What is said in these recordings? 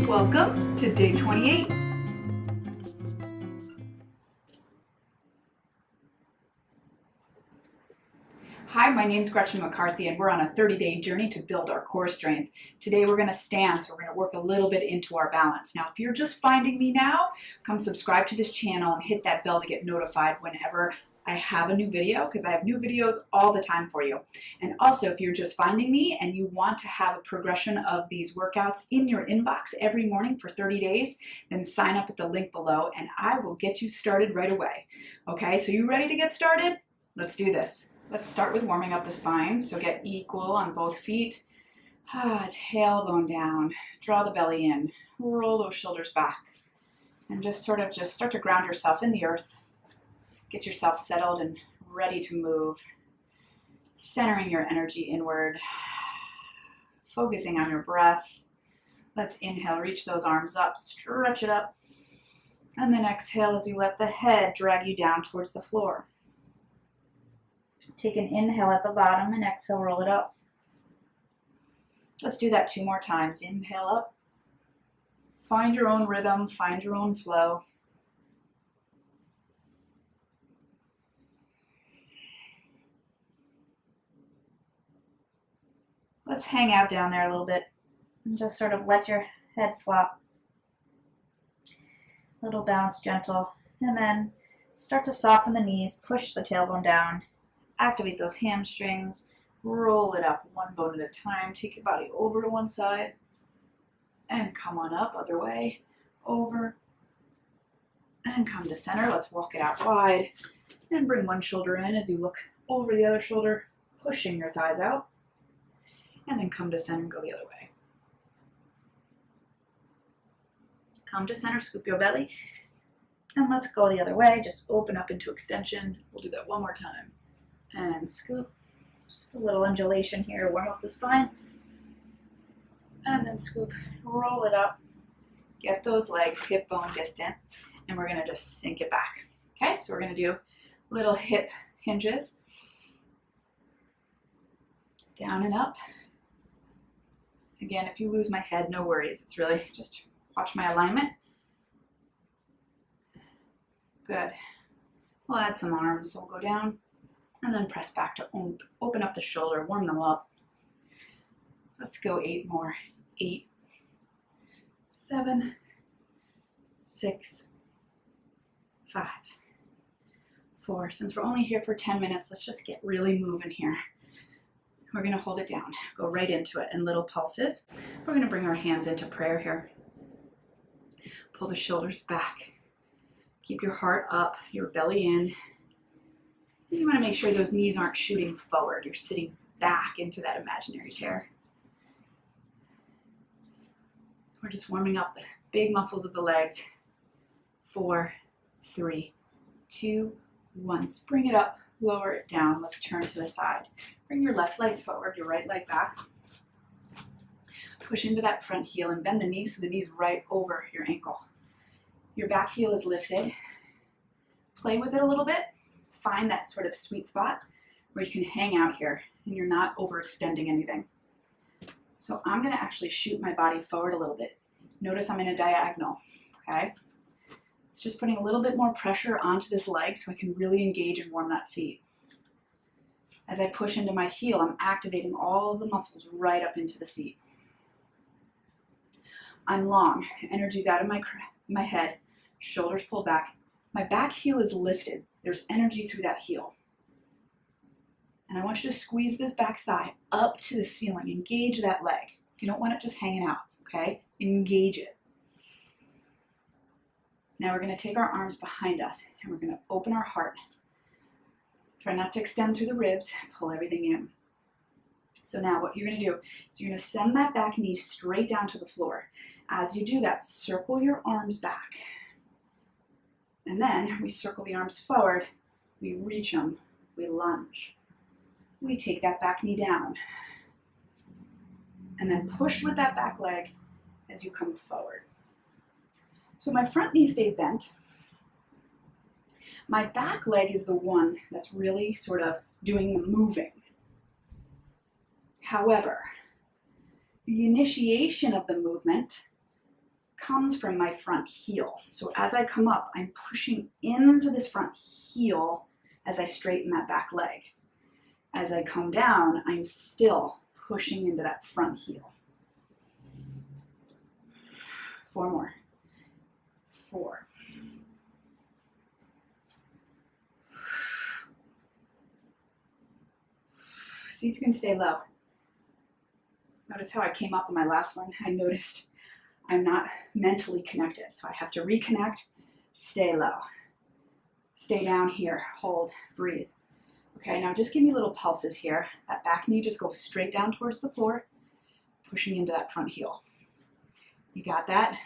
Welcome to day 28. Hi, my name's Gretchen McCarthy and we're on a 30-day journey to build our core strength. Today we're going to stand, so we're going to work a little bit into our balance. Now, if you're just finding me now, come subscribe to this channel and hit that bell to get notified whenever I have a new video, because I have new videos all the time for you. And also, if you're just finding me and you want to have a progression of these workouts in your inbox every morning for 30 days, then sign up at the link below and I will get you started right away. Okay, so you ready to get started? Let's do this. Let's start with warming up the spine. So get equal on both feet. Tailbone down. Draw the belly in. Roll those shoulders back. And just start to ground yourself in the earth. Get yourself settled and ready to move. Centering your energy inward. Focusing on your breath. Let's inhale, reach those arms up, stretch it up. And then exhale as you let the head drag you down towards the floor. Take an inhale at the bottom and exhale, roll it up. Let's do that 2 more times. Inhale up. Find your own rhythm, find your own flow. Let's hang out down there a little bit and just sort of let your head flop. Little bounce, gentle. And then start to soften the knees, push the tailbone down. Activate those hamstrings, roll it up 1 bone at a time. Take your body over to one side and come on up, other way, over and come to center. Let's walk it out wide and bring one shoulder in as you look over the other shoulder, pushing your thighs out, and then come to center and go the other way. Come to center, scoop your belly, and let's go the other way. Just open up into extension. We'll do that 1 more time. And scoop, just a little undulation here, warm up the spine, and then scoop, roll it up, get those legs hip bone distant, and we're going to just sink it back. Okay, so we're going to do little hip hinges, down and up. Again, if you lose my head, no worries, it's really just watch my alignment. Good. We'll add some arms, so we'll go down and then press back to open up the shoulder, warm them up. Let's go 8 more. 8, 7, 6, 5, 4. Since we're only here for 10 minutes, let's just get really moving here. We're going to hold it down, go right into it in little pulses. We're going to bring our hands into prayer here. Pull the shoulders back. Keep your heart up, your belly in. You want to make sure those knees aren't shooting forward. You're sitting back into that imaginary chair. We're just warming up the big muscles of the legs. 4, 3, 2, 1. Spring it up, lower it down. Let's turn to the side. Bring your left leg forward, your right leg back. Push into that front heel and bend the knees so the knee's right over your ankle. Your back heel is lifted. Play with it a little bit. Find that sort of sweet spot where you can hang out here and you're not overextending anything. So I'm going to actually shoot my body forward a little bit. Notice I'm in a diagonal, okay? It's just putting a little bit more pressure onto this leg so I can really engage and warm that seat. As I push into my heel, I'm activating all of the muscles right up into the seat. I'm long, energy's out of my head, shoulders pulled back. My back heel is lifted. There's energy through that heel. And I want you to squeeze this back thigh up to the ceiling. Engage that leg. You don't want it just hanging out, okay? Engage it. Now we're going to take our arms behind us and we're going to open our heart. Try not to extend through the ribs. Pull everything in. So now what you're going to do is you're going to send that back knee straight down to the floor. As you do that, circle your arms back. And then we circle the arms forward, we reach them, we lunge. We take that back knee down. And then push with that back leg as you come forward. So my front knee stays bent. My back leg is the one that's really sort of doing the moving. However, the initiation of the movement comes from my front heel. So as I come up, I'm pushing into this front heel as I straighten that back leg. As I come down, I'm still pushing into that front heel. 4 more. 4. See if you can stay low. Notice how I came up on my last one. I noticed I'm not mentally connected, so I have to reconnect, stay low. Stay down here, hold, breathe. Okay, now just give me little pulses here. That back knee just goes straight down towards the floor, pushing into that front heel. You got that?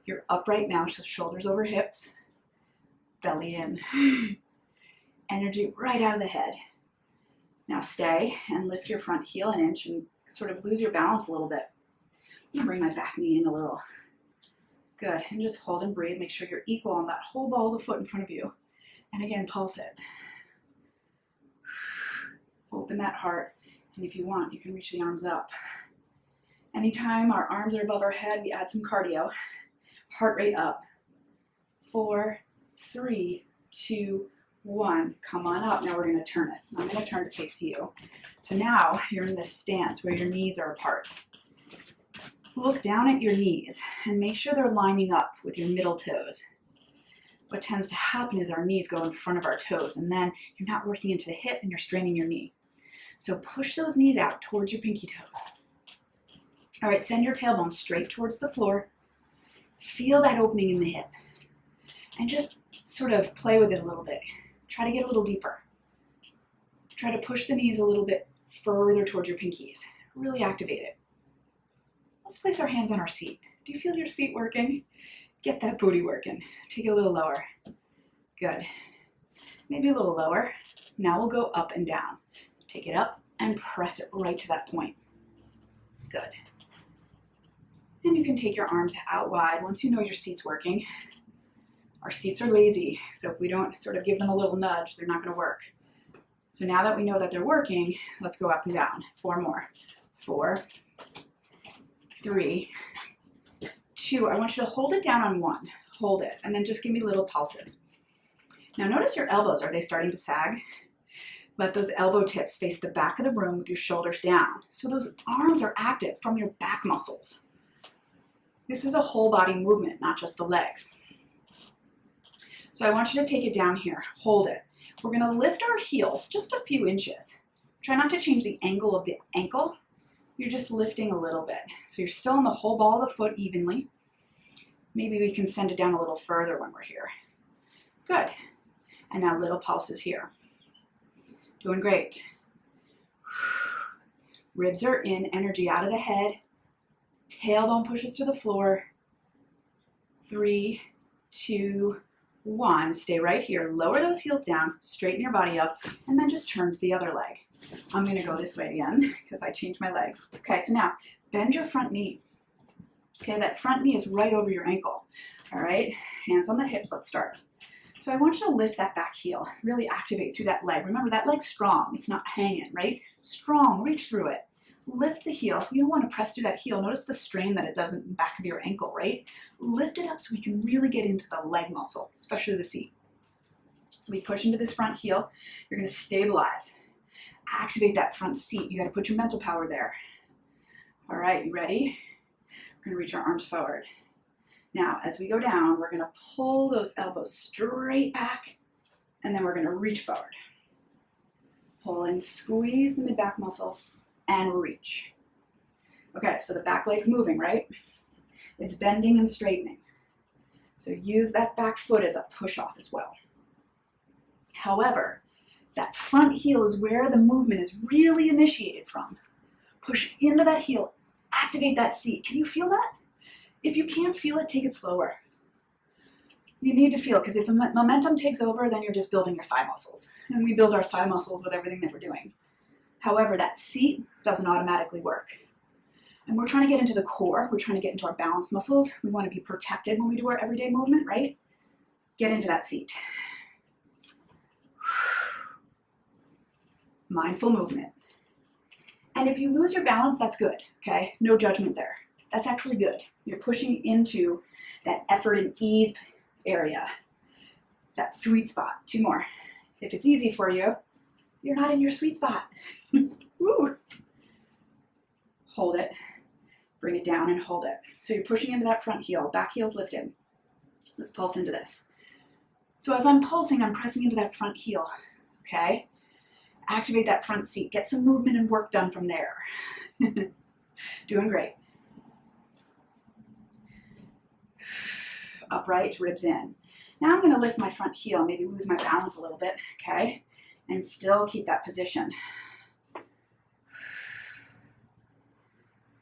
You're upright now, so shoulders over hips, belly in. Energy right out of the head. Now stay and lift your front heel an inch and sort of lose your balance a little bit. I'm gonna bring my back knee in a little. Good, and just hold and breathe. Make sure you're equal on that whole ball of the foot in front of you. And again, pulse it. Open that heart, and if you want, you can reach the arms up. Anytime our arms are above our head, we add some cardio. Heart rate up. 4, 3, 2, 1. Come on up. Now we're going to turn it. I'm going to turn to face you. So now you're in this stance where your knees are apart. Look down at your knees and make sure they're lining up with your middle toes. What tends to happen is our knees go in front of our toes, and then you're not working into the hip and you're straining your knee. So push those knees out towards your pinky toes. All right, send your tailbone straight towards the floor. Feel that opening in the hip. And just sort of play with it a little bit. Try to get a little deeper. Try to push the knees a little bit further towards your pinkies. Really activate it. Let's place our hands on our seat. Do you feel your seat working? Get that booty working. Take it a little lower. Good. Maybe a little lower. Now we'll go up and down. Take it up and press it right to that point. Good. And you can take your arms out wide once you know your seat's working. Our seats are lazy, so if we don't sort of give them a little nudge, they're not going to work. So now that we know that they're working, let's go up and down. 4 more. 4, 3, 2. I want you to hold it down on 1. Hold it, and then just give me little pulses. Now notice your elbows. Are they starting to sag? Let those elbow tips face the back of the room with your shoulders down. So those arms are active from your back muscles. This is a whole body movement, not just the legs. So I want you to take it down here. Hold it. We're going to lift our heels just a few inches. Try not to change the angle of the ankle. You're just lifting a little bit. So you're still in the whole ball of the foot evenly. Maybe we can send it down a little further when we're here. Good. And now little pulses here. Doing great. Ribs are in, energy out of the head. Tailbone pushes to the floor. 3, 2, 1. Stay right here. Lower those heels down, straighten your body up, and then just turn to the other leg. I'm going to go this way again because I changed my legs. Okay, so now bend your front knee. Okay, that front knee is right over your ankle. All right, hands on the hips. Let's start. So I want you to lift that back heel, really activate through that leg. Remember, that leg's strong. It's not hanging, right? Strong, reach through it. Lift the heel. You don't want to press through that heel. Notice the strain that it does in the back of your ankle, right? Lift it up so we can really get into the leg muscle, especially the seat. So we push into this front heel. You're going to stabilize. Activate that front seat. You got to put your mental power there. All right, you ready? We're going to reach our arms forward. Now, as we go down, we're going to pull those elbows straight back, and then we're going to reach forward. Pull and squeeze the mid-back muscles, and reach. Okay, so the back leg's moving, right? It's bending and straightening. So use that back foot as a push-off as well. However, that front heel is where the movement is really initiated from. Push into that heel, activate that seat. Can you feel that? If you can't feel it, take it slower. You need to feel, because if momentum takes over, then you're just building your thigh muscles. And we build our thigh muscles with everything that we're doing. However, that seat doesn't automatically work. And we're trying to get into the core. We're trying to get into our balance muscles. We want to be protected when we do our everyday movement, right? Get into that seat. Mindful movement. And if you lose your balance, that's good, okay? No judgment there. That's actually good. You're pushing into that effort and ease area, that sweet spot. 2 more. If it's easy for you, you're not in your sweet spot. Woo. Hold it, bring it down and hold it. So you're pushing into that front heel, back heel's lifted. Let's pulse into this. So as I'm pulsing, I'm pressing into that front heel, okay? Activate that front seat, get some movement and work done from there. Doing great. Upright, ribs in. Now I'm gonna lift my front heel, maybe lose my balance a little bit, okay? And still keep that position.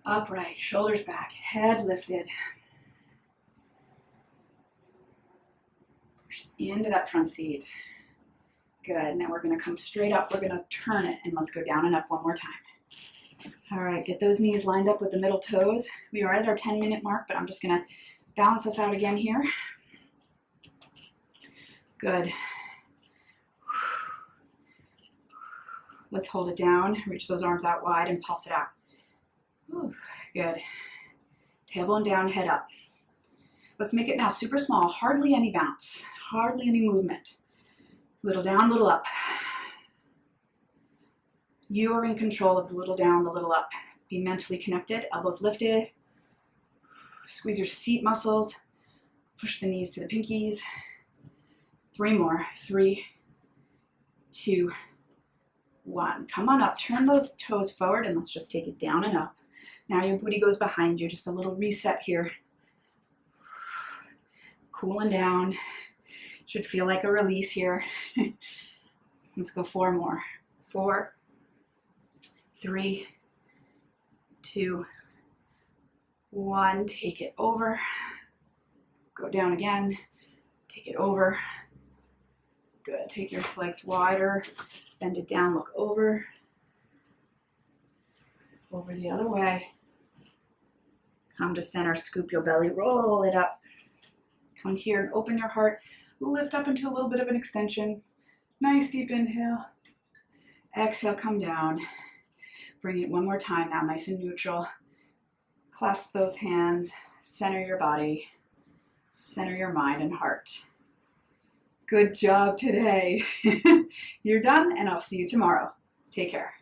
Upright, shoulders back, head lifted. Push into that front seat. Good, now we're gonna come straight up, we're gonna turn it, and let's go down and up one more time. All right, get those knees lined up with the middle toes. We are at our 10-minute mark, but I'm just gonna balance us out again here. Good. Let's hold it down, reach those arms out wide and pulse it out. Ooh, good. Tailbone down, head up. Let's make it now super small, hardly any bounce, hardly any movement. Little down, little up. You are in control of the little down, the little up. Be mentally connected, elbows lifted. Squeeze your seat muscles. Push the knees to the pinkies. 3 more. 3, 2, 1. Come on up, turn those toes forward and let's just take it down and up. Now your booty goes behind you, just a little reset here. Cooling down. Should feel like a release here. Let's go 4 more. 4, 3, 2, 1. Take it over. Go down again. Take it over. Good. Take your legs wider. Bend it down, look over. Over the other way. Come to center, scoop your belly, roll it up. Come here and open your heart. Lift up into a little bit of an extension. Nice deep inhale. Exhale, come down. Bring it one more time now, nice and neutral. Clasp those hands, center your body, center your mind and heart. Good job today. You're done, and I'll see you tomorrow. Take care.